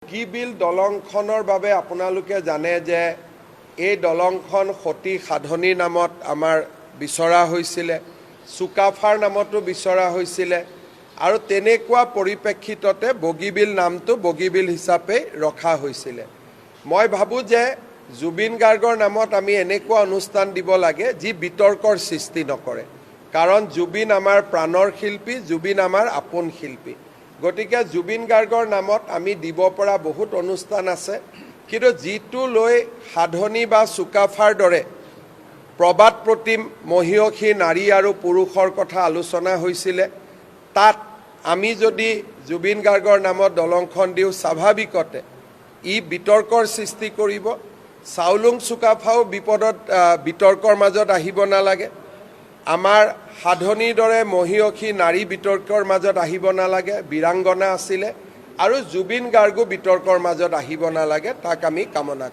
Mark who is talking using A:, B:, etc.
A: বগীবিল দলংখনৰ বাবে আপোনালোকে জানে যে এই দলংখন সতী সাধনীৰ নামত আমাৰ বিচৰা হৈছিল, চুকাফাৰ নামতো বিচৰা হৈছিল আৰু তেনেকুৱা পৰিপ্ৰেক্ষিততে বগীবিল নামটো বগীবিল হিচাপে ৰখা হৈছিল। মই ভাবোঁ যে জুবিন গাৰ্গৰ নামত আমি এনেকুৱা অনুষ্ঠান দিব লাগে যি বিতৰ্কৰ সৃষ্টি নকৰে, কাৰণ জুবিন আমাৰ প্ৰাণৰ শিল্পী, জুবিন আমাৰ আপোন শিল্পী। গতিকে জুবিন গাৰ্গৰ নামত আমি দিব পৰা বহুত অনুষ্ঠান আছে, কিন্তু যিটো লৈ সাধনী বা চুকাফাৰ দৰে প্ৰবাদ প্ৰতিম মহিয়সী নাৰী আৰু পুৰুষৰ কথা আলোচনা হৈছিল, তাত আমি যদি জুবিন গাৰ্গৰ নামত দলংখন দিওঁ স্বাভাৱিকতে ই বিতৰ্কৰ সৃষ্টি কৰিব। চাউলুং চুকাফাও বিতৰ্কৰ মাজত আহিব নালাগে, আমাৰ সাধনীৰ দৰে মহিয়সী নাৰী বিতৰ্কৰ মাজত আহিব নালাগে, বীৰাংগনা আছিলে, আৰু জুবিন গাৰ্গো বিতৰ্কৰ মাজত আহিব নালাগে, তাক আমি কামনা